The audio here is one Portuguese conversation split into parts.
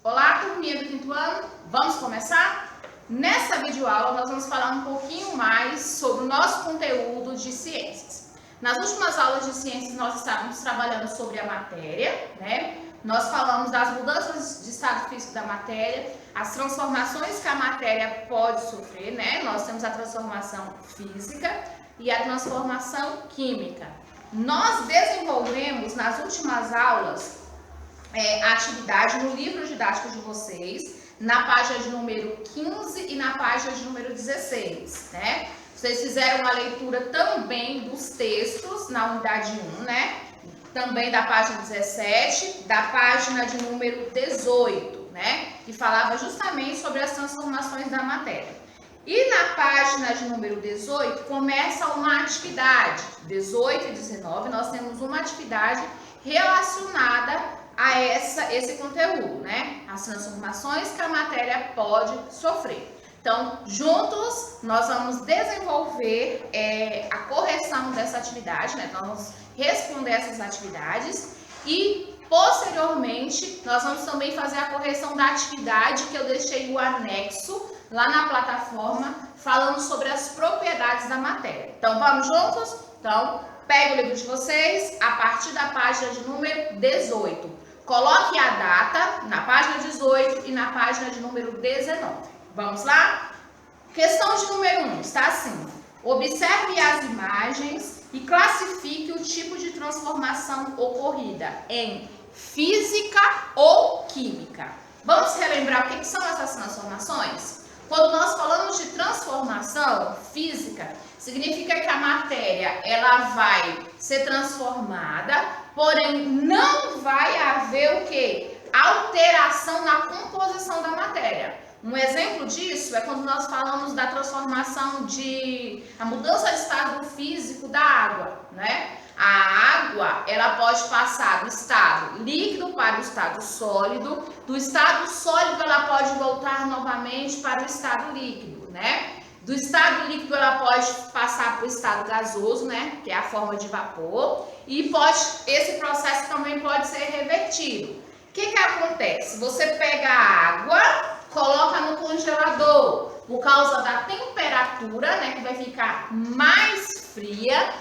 Olá, turminha do quinto ano, vamos começar? Nessa videoaula nós vamos falar um pouquinho mais sobre o nosso conteúdo de ciências. Nas últimas aulas de ciências nós estávamos trabalhando sobre a matéria, né? Nós falamos das mudanças de estado físico da matéria, as transformações que a matéria pode sofrer, né? Nós temos a transformação física e a transformação química. Nós desenvolvemos nas últimas aulas a atividade no livro didático de vocês, na página de número 15 e na página de número 16, né? Vocês fizeram uma leitura também dos textos na unidade 1, né? Também da página 17, da página de número 18, né? Que falava justamente sobre as transformações da matéria. E na página de número 18 começa uma atividade. 18 e 19 nós temos uma atividade relacionada a esse conteúdo, né? As transformações que a matéria pode sofrer. Então, juntos, nós vamos desenvolver a correção dessa atividade, né? Nós vamos responder essas atividades e, posteriormente, nós vamos também fazer a correção da atividade que eu deixei o anexo lá na plataforma, falando sobre as propriedades da matéria. Então, vamos juntos? Então, pega o livro de vocês, a partir da página de número 18. Coloque a data na página 18 e na página de número 19. Vamos lá? Questão de número 1, está assim. Observe as imagens e classifique o tipo de transformação ocorrida em física ou química. Vamos relembrar o que são essas transformações? Quando nós falamos de transformação física, significa que a matéria ela vai ser transformada, porém não vai haver o quê? Alteração na composição da matéria. Um exemplo disso é quando nós falamos da transformação a mudança de estado físico da água, né? A água, ela pode passar do estado líquido para o estado sólido, do estado sólido ela pode voltar novamente para o estado líquido, né? Do estado líquido ela pode passar para o estado gasoso, né? Que é a forma de vapor, e esse processo também pode ser revertido. O que acontece? Você pega a água, coloca no congelador, por causa da temperatura, né? Que vai ficar mais fria.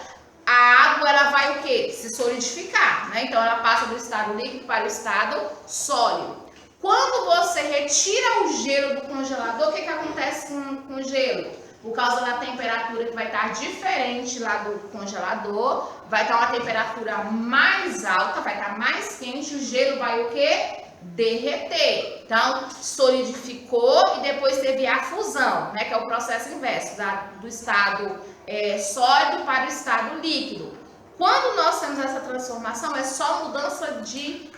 A água ela vai o quê? Se solidificar, né? Então ela passa do estado líquido para o estado sólido. Quando você retira o gelo do congelador, o que acontece com o gelo? Por causa da temperatura que vai estar diferente lá do congelador, vai estar uma temperatura mais alta, vai estar mais quente, o gelo vai o quê? Derreter. Então, solidificou e depois teve a fusão, né? Que é o processo inverso, do estado sólido para o estado líquido. Quando nós temos essa transformação, é só mudança de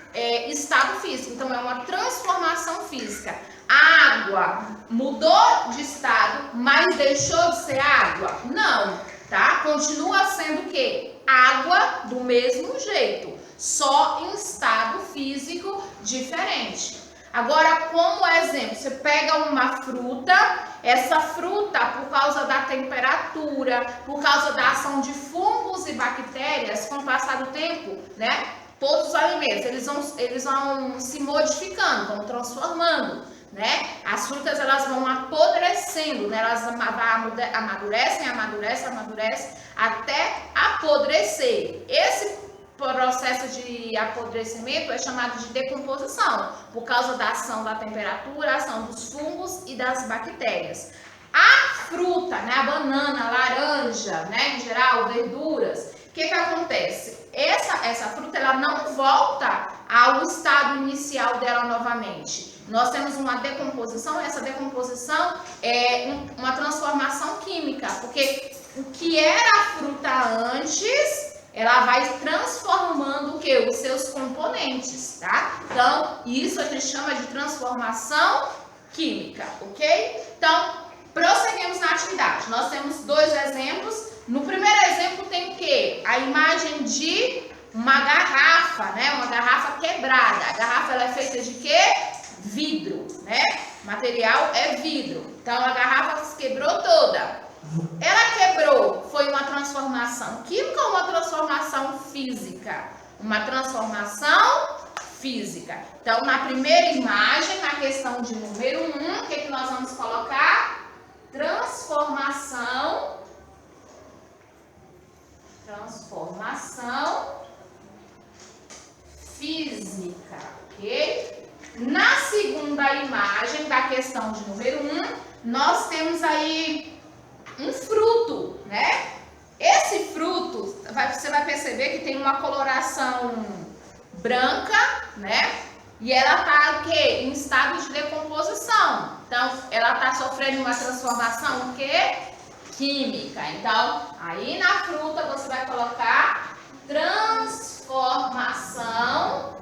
estado físico. Então, é uma transformação física. A água mudou de estado, mas deixou de ser água? Não, tá? Continua sendo o quê? Água do mesmo jeito, só em estado físico diferente. Agora, como exemplo, você pega uma fruta, essa fruta, por causa da temperatura, por causa da ação de fungos e bactérias, com o passar do tempo, né? Todos os alimentos, eles vão se modificando, vão transformando, né? As frutas, elas vão apodrecendo, né? Elas amadurecem, até apodrecer. Esse processo de apodrecimento é chamado de decomposição, por causa da ação da temperatura, a ação dos fungos e das bactérias. A fruta, né, a banana, a laranja, né, em geral, verduras, o que acontece? Essa fruta ela não volta ao estado inicial dela novamente. Nós temos uma decomposição, essa decomposição é uma transformação química, porque o que era a fruta antes, ela vai transformando o quê? Os seus componentes, tá? Então, isso a gente chama de transformação química, ok? Então, prosseguimos na atividade. Nós temos dois exemplos. No primeiro exemplo tem o quê? A imagem de uma garrafa, né? Uma garrafa quebrada. A garrafa ela é feita de quê? Vidro, né? O material é vidro. Então, a garrafa se quebrou toda. Ela quebrou, foi uma transformação química ou uma transformação física? Uma transformação física. Então, na primeira imagem, na questão de número 1, o que nós vamos colocar? Transformação física, ok? Na segunda imagem da questão de número 1, nós temos aí um fruto, né? Esse fruto, você vai perceber que tem uma coloração branca, né? E ela tá o quê? Em estado de decomposição. Então, ela tá sofrendo uma transformação o quê? Química. Então, aí na fruta você vai colocar transformação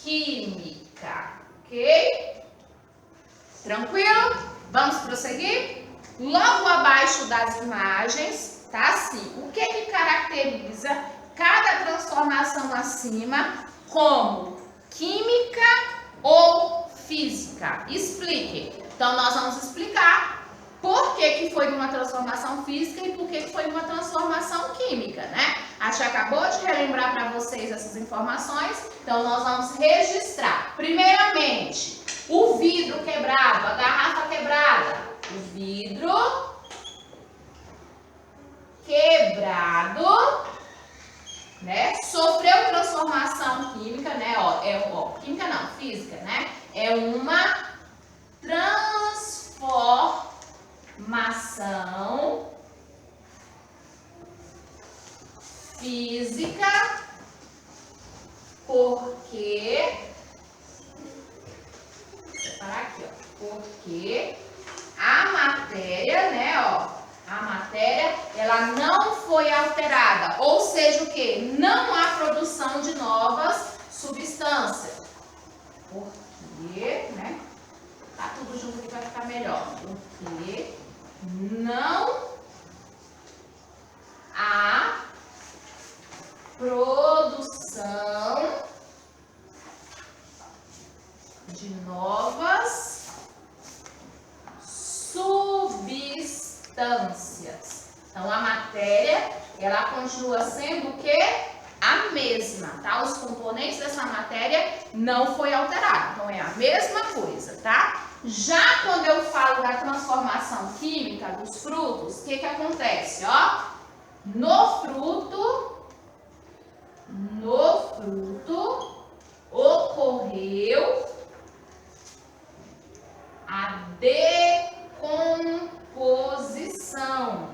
química, ok? Tranquilo? Vamos prosseguir? Logo abaixo das imagens, tá assim, o que caracteriza cada transformação acima como química ou física? Explique. Então, nós vamos explicar por que foi uma transformação física e por que foi uma transformação química, né? A gente acabou de relembrar para vocês essas informações, então nós vamos registrar. Primeiramente, o vidro quebrado, a garrafa quebrada. O vidro quebrado, né? Sofreu transformação química, né? Química não, física, né? É uma transformação física porque, vou separar aqui, ó, porque a matéria, né, a matéria, ela não foi alterada, ou seja, o que? Não há produção de novas substâncias. Porque, né, tá tudo junto que vai ficar melhor. Porque não há produção de novas substâncias. Então, a matéria, ela continua sendo o quê? A mesma, tá? Os componentes dessa matéria não foi alterado. Então, é a mesma coisa, tá? Já quando eu falo da transformação química dos frutos, o que acontece, ó? No fruto ocorreu a decomposição,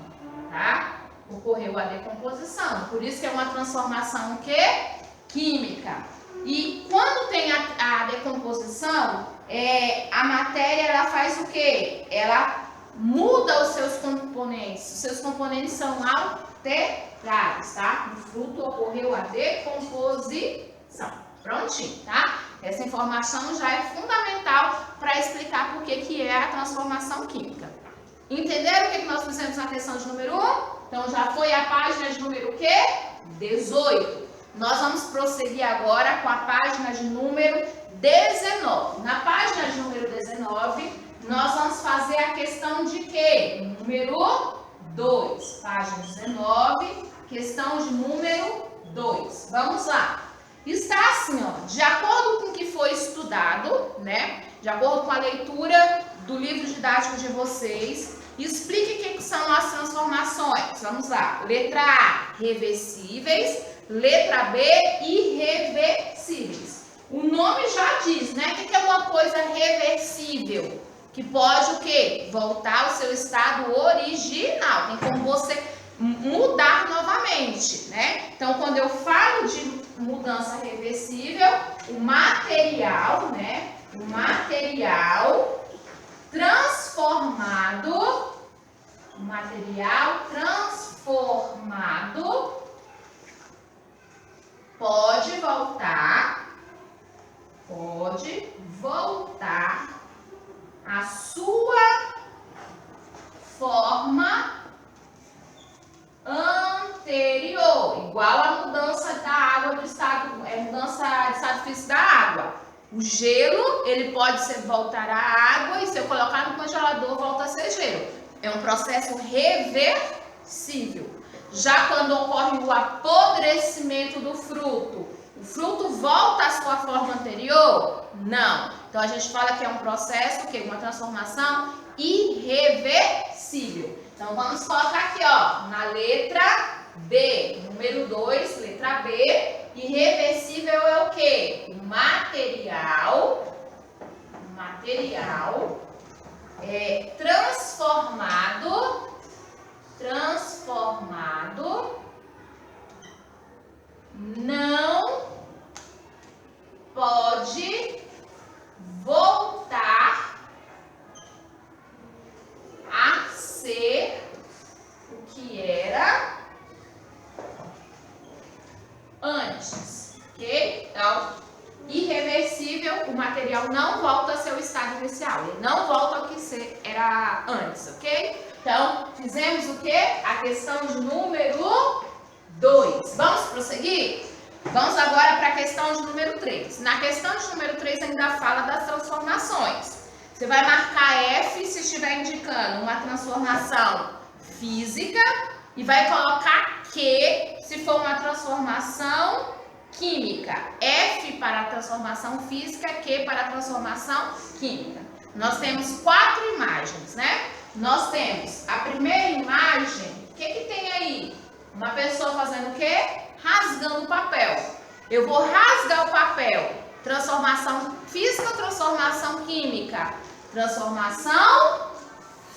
tá? Ocorreu a decomposição. Por isso que é uma transformação o quê? Química. E quando tem a decomposição, a matéria ela faz o quê? Ela muda os seus componentes. Os seus componentes são alterados, tá? No fruto ocorreu a decomposição. Prontinho, tá? Essa informação já é fundamental para explicar por que é a transformação química. Entenderam o que nós fizemos na questão de número 1? Então, já foi a página de número o quê? 18. Nós vamos prosseguir agora com a página de número 19. Na página de número 19, nós vamos fazer a questão de quê? Número 2. Página 19, questão de número 2. Vamos lá. Está assim, ó, de acordo com o que foi estudado, né? De acordo com a leitura do livro didático de vocês, explique o que são as transformações. Vamos lá. Letra A, reversíveis. Letra B, irreversíveis. O nome já diz, né? O que é uma coisa reversível? Que pode o quê? Voltar ao seu estado original. Tem como você mudar novamente, né? Então, quando eu falo de mudança reversível, o material, né? O material transformado pode voltar à sua forma anterior, igual a mudança da água do estado, mudança de estado físico da água. O gelo, ele pode voltar à água e se eu colocar no congelador, volta a ser gelo. É um processo reversível. Já quando ocorre o apodrecimento do fruto, o fruto volta à sua forma anterior? Não. Então a gente fala que é um processo, que é uma transformação irreversível. Então vamos colocar aqui, ó, na letra B, número 2, letra B. Irreversível é o quê? O material é transformado não pode voltar a ser o que era antes, ok? Então, irreversível, o material não volta a seu estado inicial, ele não volta ao que era antes, ok? Então, fizemos o quê? A questão de número 2. Vamos prosseguir? Vamos agora para a questão de número 3. Na questão de número 3 ainda fala das transformações. Você vai marcar F se estiver indicando uma transformação física e vai colocar Q se for uma transformação química. F para a transformação física, Q para a transformação química. Nós temos 4 imagens, né? Nós temos a primeira imagem, o que tem aí? Uma pessoa fazendo o quê? Rasgando o papel. Eu vou rasgar o papel. Transformação física ou transformação química? Transformação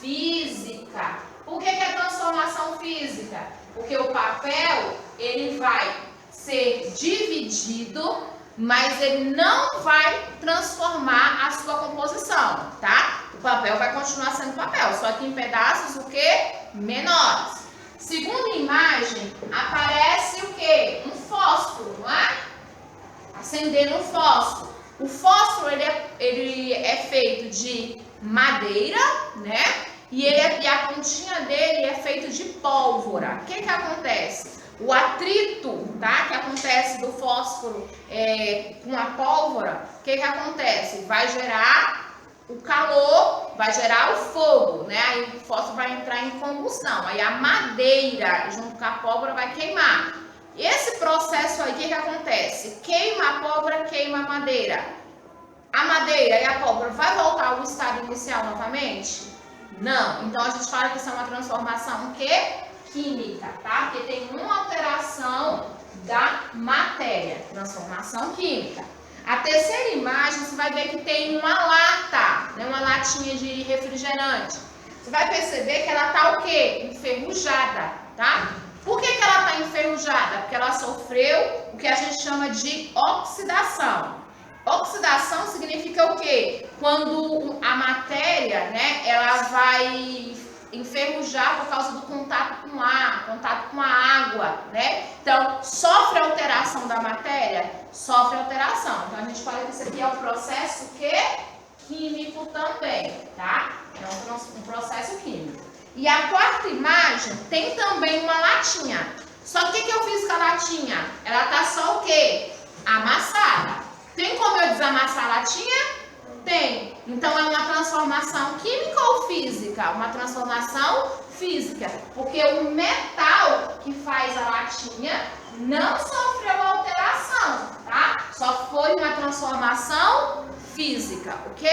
física. Por que é transformação física? Porque o papel, ele vai ser dividido, mas ele não vai transformar a sua composição, tá? O papel vai continuar sendo papel, só que em pedaços o quê? Menores. Segunda imagem, aparece o quê? Um fósforo, não é? Acendendo um fósforo. O fósforo, ele é feito de madeira, né? E a pontinha dele é feito de pólvora. O que acontece? O atrito, tá? Que acontece do fósforo com a pólvora, o que acontece? Vai gerar o calor, vai gerar o fogo, né? Aí o fósforo vai entrar em combustão. Aí a madeira, junto com a pólvora, vai queimar. Esse processo aí, o que acontece? Queima a pólvora, queima a madeira. A madeira e a pólvora vai voltar ao estado inicial novamente? Não. Então a gente fala que isso é uma transformação química, tá? Porque tem uma alteração da matéria, transformação química. A terceira imagem, você vai ver que tem uma lata, né? Uma latinha de refrigerante. Você vai perceber que ela tá o quê? Enferrujada, tá? Por que ela tá enferrujada? Porque ela sofreu o que a gente chama de oxidação. Oxidação significa o quê? Quando a matéria, né, ela vai enferrujar por causa do contato com o ar, contato com a água, né? Então, sofre alteração da matéria? Sofre alteração. Então, a gente fala que isso aqui é um processo químico também, tá? É um processo químico. E a quarta imagem tem também uma latinha. Só que o que eu fiz com a latinha? Ela tá só o quê? Amassada. Tem como eu desamassar a latinha? Tem. Então, é uma transformação química ou física? Uma transformação física. Porque o metal que faz a latinha não sofreu alteração, tá? Só foi uma transformação física, ok?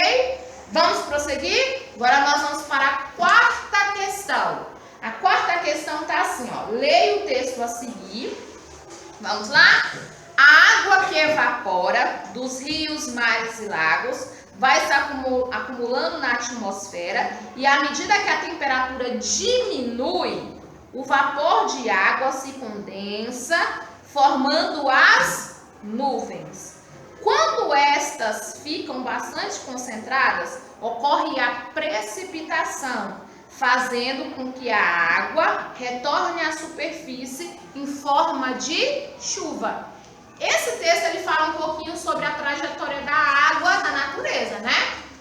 Vamos prosseguir? Agora nós vamos para a quarta questão. A quarta questão está assim, ó. Leia o texto a seguir. Vamos lá? A água que evapora dos rios, mares e lagos vai se acumulando na atmosfera e à medida que a temperatura diminui, o vapor de água se condensa, formando as nuvens. Quando estas ficam bastante concentradas, ocorre a precipitação, fazendo com que a água retorne à superfície em forma de chuva. Esse texto ele fala um pouquinho sobre a trajetória da água na natureza, né?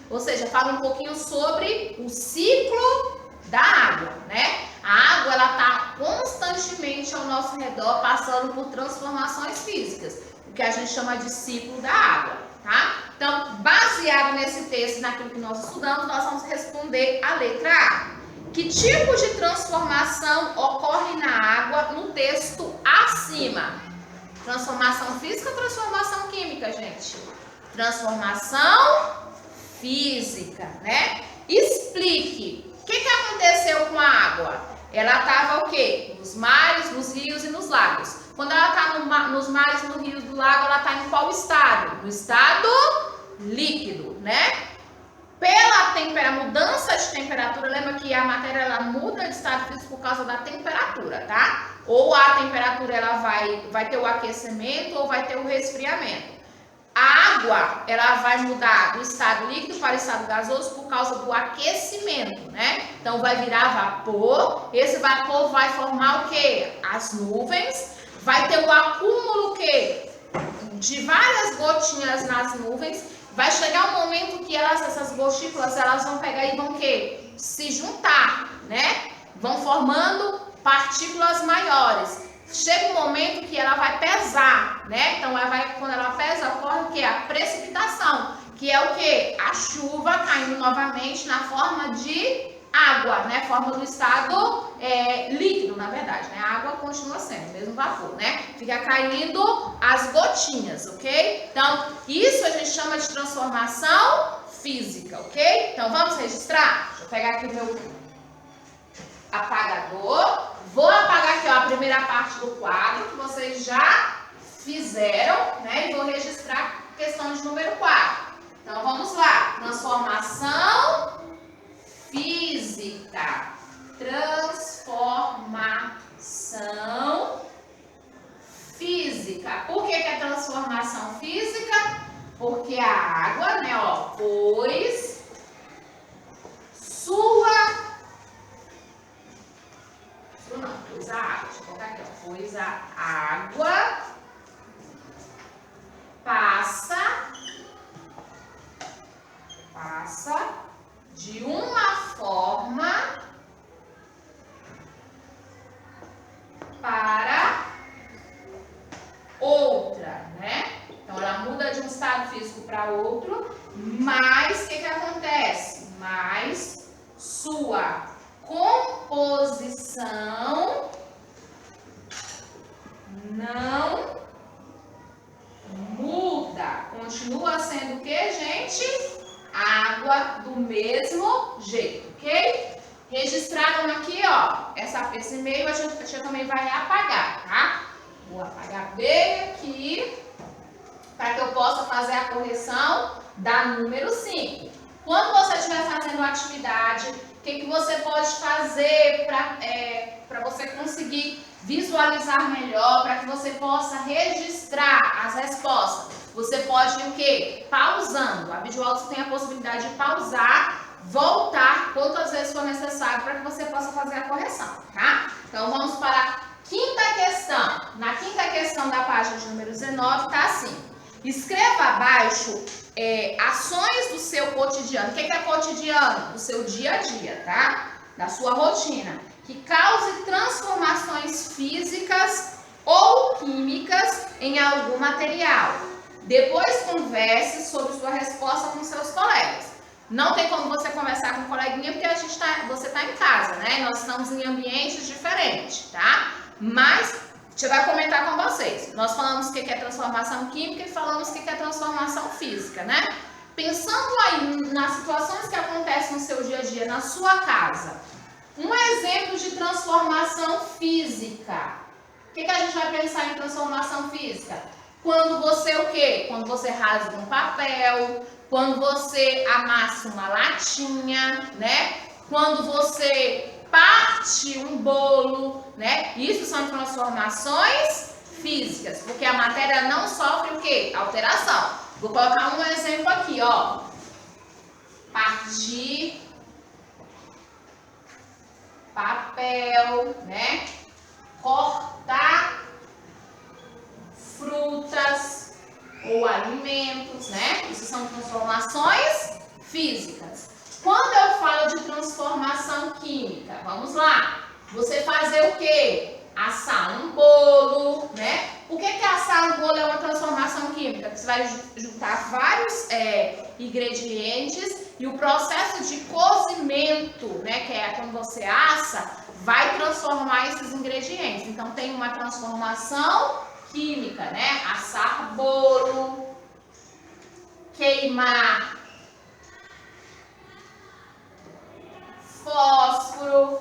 Ou seja, fala um pouquinho sobre o ciclo da água, né? A água ela está constantemente ao nosso redor passando por transformações físicas, o que a gente chama de ciclo da água, tá? Então, baseado nesse texto, naquilo que nós estudamos, nós vamos responder a letra A. Que tipo de transformação ocorre na água no texto acima? Transformação física ou transformação química, gente? Transformação física, né? Explique. O que aconteceu com a água? Ela estava o quê? Nos mares, nos rios e nos lagos. Quando ela está nos mares, nos rios do lago, ela está em qual estado? No estado líquido, né? Pela mudança de temperatura, lembra que a matéria ela muda de estado físico por causa da temperatura, tá? Ou a temperatura ela vai ter o aquecimento ou vai ter o resfriamento. A água, ela vai mudar do estado líquido para o estado gasoso por causa do aquecimento, né? Então, vai virar vapor. Esse vapor vai formar o quê? As nuvens. Vai ter o acúmulo, o quê? De várias gotinhas nas nuvens. Vai chegar um momento que essas gotículas, elas vão pegar e vão o quê? Se juntar, né? Vão formando partículas maiores. Chega um momento que ela vai pesar, né? Então, quando ela pesa, ocorre o quê? A precipitação, que é o quê? A chuva caindo novamente na forma de água, né? Forma do estado líquido, na verdade, né? A água continua sendo o mesmo vapor, né? Fica caindo as gotinhas, ok? Então, isso a gente chama de transformação física, ok? Então, vamos registrar? Deixa eu pegar aqui o meu apagador. Vou apagar aqui, ó, a primeira parte do quadro que vocês já fizeram, né? E vou registrar a questão de número 4. Então, vamos lá. Transformação física. Transformação física. Por que é transformação física? Porque a água, né, ó, pois a água, deixa eu colocar aqui, ó, pois a água passa de uma forma para outra, né? Então, ela muda de um estado físico para outro, mas o que acontece? Mas sua composição não muda. Continua sendo o que, gente? Água do mesmo jeito, ok? Registraram aqui, ó, esse e-mail a gente também vai apagar, tá? Vou apagar bem aqui para que eu possa fazer a correção da número 5. Quando você estiver fazendo a atividade, o que você pode fazer para você conseguir visualizar melhor, para que você possa registrar as respostas? Você pode o quê? Pausando. A videoaula tem a possibilidade de pausar, voltar quantas vezes for necessário para que você possa fazer a correção, tá? Então, vamos para a quinta questão. Na quinta questão da página de número 19, tá assim. Escreva abaixo ações do seu cotidiano. O que é cotidiano? Do seu dia a dia, tá? Da sua rotina. Que cause transformações físicas ou químicas em algum material. Depois converse sobre sua resposta com seus colegas. Não tem como você conversar com um coleguinha porque você está em casa, né? Nós estamos em ambientes diferentes, tá? Mas a gente vai comentar com vocês. Nós falamos o que é transformação química e falamos o que é transformação física, né? Pensando aí nas situações que acontecem no seu dia a dia, na sua casa, um exemplo de transformação física. O que a gente vai pensar em transformação física? Quando você o quê? Quando você rasga um papel, quando você amassa uma latinha, né? Quando você parte um bolo, né? Isso são transformações físicas, porque a matéria não sofre o quê? Alteração. Vou colocar um exemplo aqui, ó. Partir papel, né? Cortar frutas ou alimentos, né? Isso são transformações físicas. Quando eu falo de transformação química, vamos lá. Você fazer o quê? Assar um bolo, né? O que é assar um bolo? É uma transformação química. Você vai juntar vários ingredientes E o processo de cozimento, né, que é quando você assa, vai transformar esses ingredientes. Então tem uma transformação química, né? Assar bolo, queimar fósforo.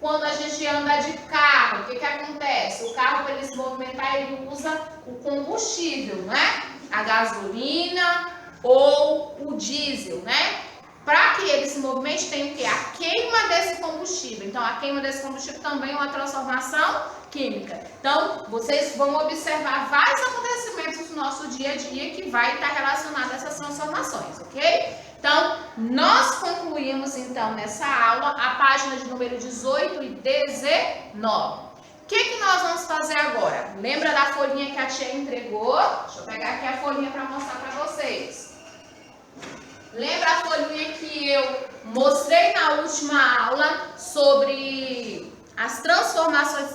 Quando a gente anda de carro, o que acontece? O carro, para ele se movimentar, ele usa o combustível, né? A gasolina ou o diesel, né? Para que ele se movimente, tem o quê? A queima desse combustível. Então, a queima desse combustível também é uma transformação química. Então, vocês vão observar vários acontecimentos no nosso dia a dia que vai estar relacionado a essas transformações, ok? Então, nós concluímos, então, nessa aula, a página de número 18 e 19. O que nós vamos fazer agora? Lembra da folhinha que a tia entregou? Deixa eu pegar aqui a folhinha para mostrar para vocês. Lembra a folhinha que eu mostrei na última aula sobre as transformações,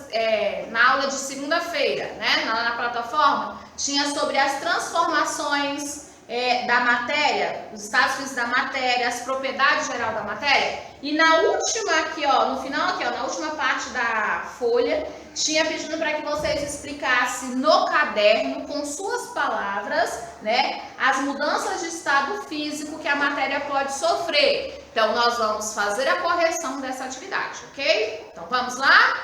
na aula de segunda-feira, né? Na plataforma, tinha sobre as transformações da matéria, os estados físicos da matéria, as propriedades gerais da matéria. E na última aqui, ó, no final aqui, ó, na última parte da folha, tinha pedido para que vocês explicassem no caderno, com suas palavras, né, as mudanças de estado físico que a matéria pode sofrer. Então, nós vamos fazer a correção dessa atividade, ok? Então, vamos lá?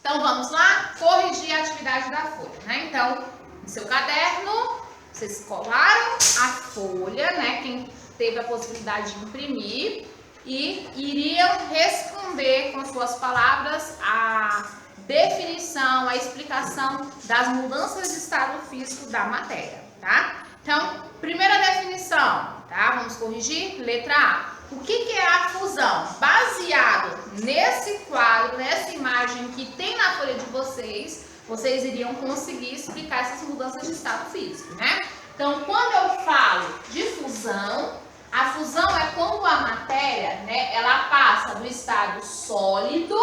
Então, vamos lá corrigir a atividade da folha, né? Então, no seu caderno, vocês colaram a folha, né? Quem teve a possibilidade de imprimir, e iriam responder com suas palavras a definição, a explicação das mudanças de estado físico da matéria, tá? Então, primeira definição, tá? Vamos corrigir? Letra A. O que é a fusão? Baseado nesse quadro, nessa imagem que tem na folha de vocês, vocês iriam conseguir explicar essas mudanças de estado físico, né? Então, quando eu falo de fusão, a fusão é quando a matéria, né, ela passa do estado sólido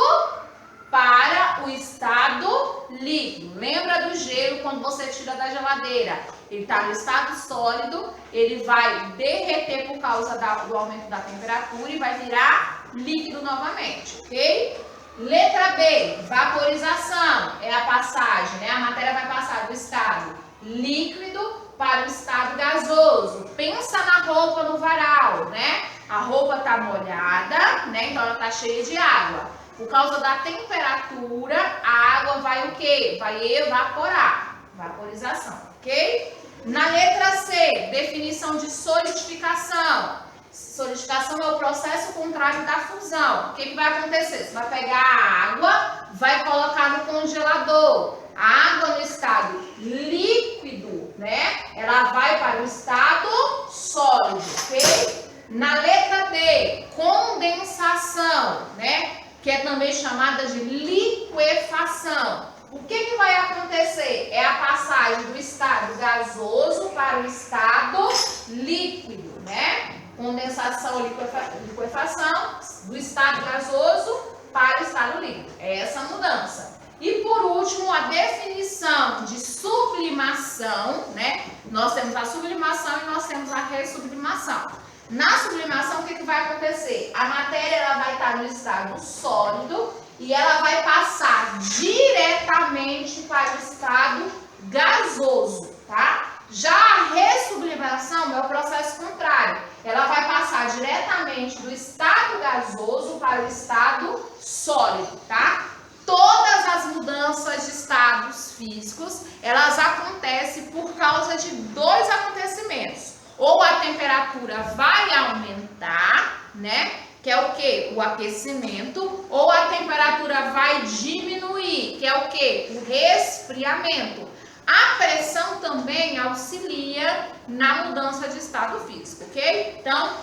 para o estado líquido. Lembra do gelo quando você tira da geladeira? Ele está no estado sólido, ele vai derreter por causa do aumento da temperatura e vai virar líquido novamente, ok? Letra B, vaporização, é a passagem, né? A matéria vai passar do estado líquido para o estado gasoso. Pensa na roupa no varal, né? A roupa tá molhada, né? Então ela tá cheia de água. Por causa da temperatura, a água vai o quê? Vai evaporar. Vaporização, ok? Na letra C, definição de solidificação. Solidificação é o processo contrário da fusão. O que vai acontecer? Você vai pegar a água, vai colocar no congelador. A água no estado líquido, né? Ela vai para o estado sólido, ok? Na letra D, condensação, né? Que é também chamada de liquefação. O que vai acontecer? É a passagem do estado gasoso para o estado líquido, né? Condensação ou liquefação, do estado gasoso para o estado líquido. É essa mudança. E por último, a definição de sublimação, né? Nós temos a sublimação e nós temos a ressublimação. Na sublimação, o que vai acontecer? A matéria ela vai estar no estado sólido e ela vai passar diretamente para o estado gasoso, tá? Já a ressublimação é o processo contrário. Ela vai passar diretamente do estado gasoso para o estado sólido, tá? Todas as mudanças de estados físicos, elas acontecem por causa de dois acontecimentos. Ou a temperatura vai aumentar, né? Que é o quê? O aquecimento. Ou a temperatura vai diminuir, que é o quê? O resfriamento. A pressão também auxilia na mudança de estado físico, ok? Então,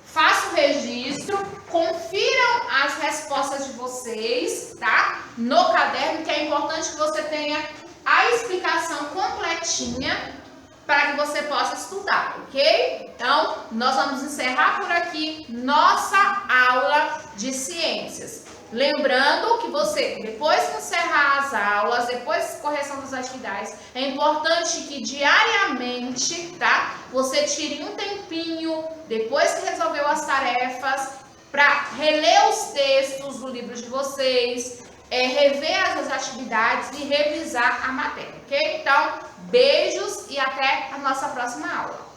faça o registro, confiram as respostas de vocês, tá? No caderno, que é importante que você tenha a explicação completinha para que você possa estudar, ok? Então, nós vamos encerrar por aqui nossa aula de ciências. Lembrando que você, depois que encerrar as aulas, depois da correção das atividades, é importante que diariamente, tá? você tire um tempinho, depois que resolveu as tarefas, para reler os textos do livro de vocês, rever as atividades e revisar a matéria, ok? Então, beijos e até a nossa próxima aula.